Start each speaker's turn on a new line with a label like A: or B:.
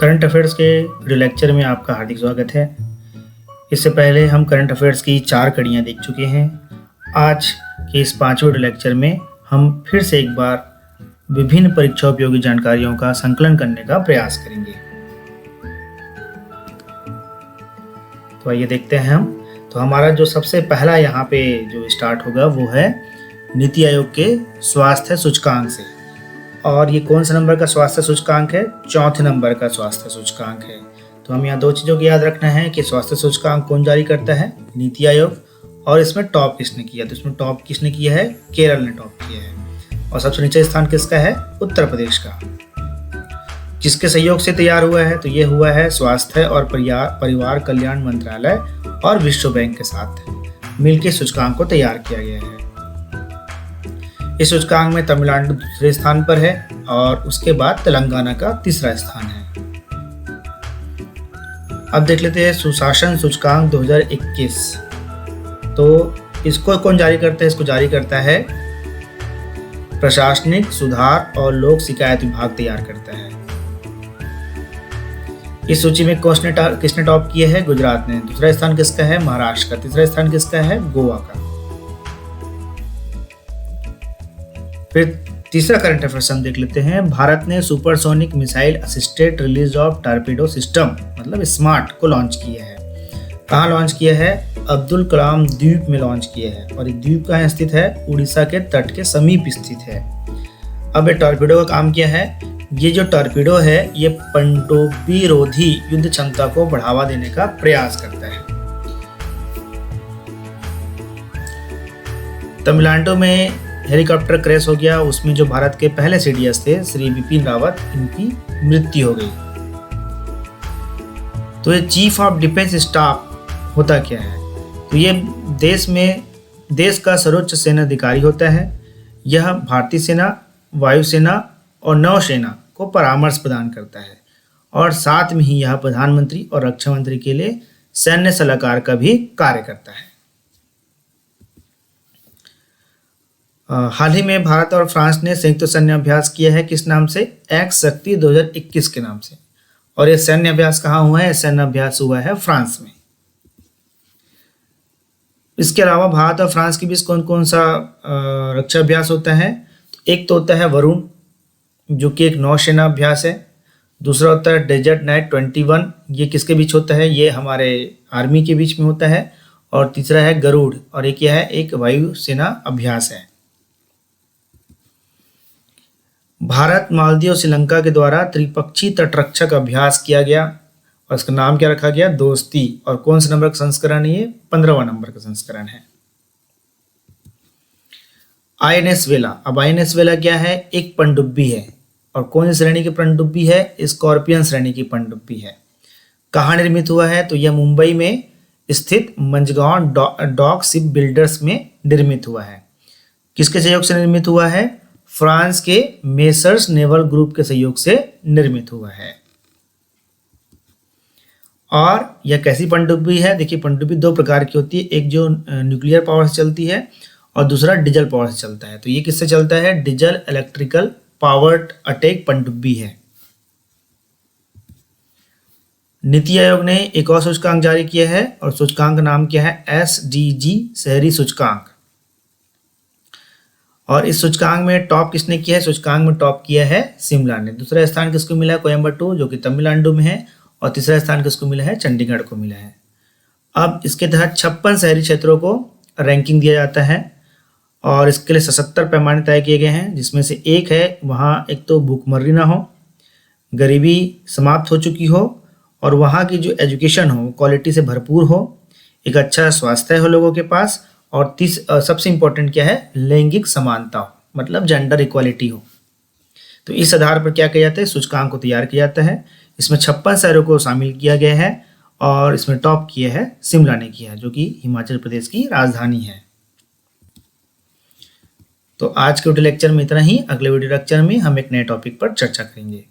A: Current affairs के video lecture में आपका हार्दिक स्वागत है। इससे पहले हम करंट अफेयर्स की 4 कड़ियाँ देख चुके हैं। आज के इस 5वें वीडियो लेक्चर में हम फिर से एक बार विभिन्न परीक्षा उपयोगी जानकारियों का संकलन करने का प्रयास करेंगे। तो आइए देखते हैं हम। तो हमारा जो सबसे पहला यहाँ पे जो स्टार्ट होगा वो है नीति आयोग के स्वास्थ्य सूचकांक से। और ये कौन सा नंबर का स्वास्थ्य सूचकांक है? 4थे नंबर का स्वास्थ्य सूचकांक है। तो हम यहाँ 2 चीज़ों को याद रखना है कि स्वास्थ्य सूचकांक कौन जारी करता है? नीति आयोग। और इसमें टॉप किसने किया? तो इसमें टॉप किसने किया है? केरल ने टॉप किया है। और सबसे नीचे स्थान किसका है? उत्तर प्रदेश का। जिसके सहयोग से तैयार हुआ है? तो ये हुआ है स्वास्थ्य और परिवार कल्याण मंत्रालय और विश्व बैंक के साथ मिलकर सूचकांक को तैयार किया गया है। इस सूचकांक में तमिलनाडु दूसरे स्थान पर है और उसके बाद तेलंगाना का तीसरा स्थान है। अब देख लेते हैं सुशासन सूचकांक 2021। तो इसको कौन जारी करता है? इसको जारी करता है प्रशासनिक सुधार और लोक शिकायत विभाग तैयार करता है। इस सूची में किसने टॉप किया है? गुजरात ने। दूसरा स्थान किसका है? महाराष्ट्र का। तीसरा स्थान किसका है? गोवा का। फिर तीसरा करंट अफेयर्स हम देख लेते हैं। भारत ने supersonic missile assisted release of torpedo system मतलब स्मार्ट को लॉन्च किया है। कहाँ लॉन्च किया है? अब्दुल कलाम द्वीप में लॉन्च किया है। और ये द्वीप कहाँ स्थित है? उड़ीसा के तट के समीप स्थित है। अब ये टॉर्पेडो का काम क्या है? ये जो टॉर्पेडो है ये पनडुब्बी रोधी युद्ध क्षमता को बढ़ावा देने का प्रयास करता है। तमिलनाडु में हेलीकॉप्टर क्रैश हो गया, उसमें जो भारत के पहले सीडीएस थे श्री बिपिन रावत, इनकी मृत्यु हो गई। तो ये चीफ ऑफ डिफेंस स्टाफ होता क्या है? तो ये देश का सर्वोच्च सेना अधिकारी होता है। यह भारतीय सेना, वायुसेना और नौसेना को परामर्श प्रदान करता है और साथ में ही यह प्रधानमंत्री और रक्षा मंत्री के लिए सैन्य सलाहकार का भी कार्य करता है। हाल ही में भारत और फ्रांस ने संयुक्त सैन्य अभ्यास किया है। किस नाम से? एक्स शक्ति 2021 के नाम से। और ये सैन्य अभ्यास कहाँ हुआ है? सैन्य अभ्यास हुआ है फ्रांस में। इसके अलावा भारत और फ्रांस के बीच कौन कौन सा रक्षा अभ्यास होता है? एक तो होता है वरुण, जो कि एक नौसेना अभ्यास है। दूसरा होता है डेजर्ट नाइट 21, ये किसके बीच होता है? ये हमारे आर्मी के बीच में होता है। और तीसरा है गरुड़, और एक यह है एक वायुसेना अभ्यास है। भारत, मालदीव और श्रीलंका के द्वारा त्रिपक्षीय तटरक्षक अभ्यास किया गया और इसका नाम क्या रखा गया? दोस्ती। और कौन सा नंबर का संस्करण है? ये 15वां नंबर का संस्करण है। आईएनएस वेला। अब आईएनएस वेला क्या है? एक पनडुब्बी है। और कौन सी श्रेणी की पनडुब्बी है? स्कॉर्पियन श्रेणी की पनडुब्बी है। कहाँ निर्मित हुआ है? तो यह मुंबई में स्थित मंझगांव डॉक शिप बिल्डर्स में निर्मित हुआ है। किसके सहयोग से निर्मित हुआ है? फ्रांस के मेसर्स नेवल ग्रुप के सहयोग से निर्मित हुआ है। और यह कैसी पनडुब्बी है? देखिए, पनडुब्बी 2 प्रकार की होती है। एक जो न्यूक्लियर पावर से चलती है और दूसरा डीजल पावर से चलता है। तो ये किससे चलता है? डीजल इलेक्ट्रिकल पावर्ड अटैक पनडुब्बी है। नीति आयोग ने एक और सूचकांक जारी किया है और सूचकांक का नाम क्या है? SDG शहरी सूचकांक। और इस सूचकांक में टॉप किसने किया है? सूचकांक में टॉप किया है शिमला ने। दूसरा स्थान किसको मिला है? कोयम्बटूर, जो कि तमिलनाडु में है। और तीसरा स्थान किसको मिला है? चंडीगढ़ को मिला है। अब इसके तहत 56 शहरी क्षेत्रों को रैंकिंग दिया जाता है और इसके लिए 77 पैमाने तय किए गए हैं, जिसमें से एक है वहाँ एक तो भूखमरी ना हो, गरीबी समाप्त हो चुकी हो और वहाँ की जो एजुकेशन हो क्वालिटी से भरपूर हो, एक अच्छा स्वास्थ्य हो लोगों के पास, और सबसे इम्पोर्टेंट क्या है? लैंगिक समानता हो, मतलब जेंडर इक्वालिटी हो। तो इस आधार पर क्या किया जाता है? सूचकांक को तैयार किया जाता है। इसमें 56 शहरों को शामिल किया गया है और इसमें टॉप किया है शिमला ने किया, जो कि हिमाचल प्रदेश की राजधानी है। तो आज के वीडियो लेक्चर में इतना ही। अगले वीडियो लेक्चर में हम एक नए टॉपिक पर चर्चा करेंगे।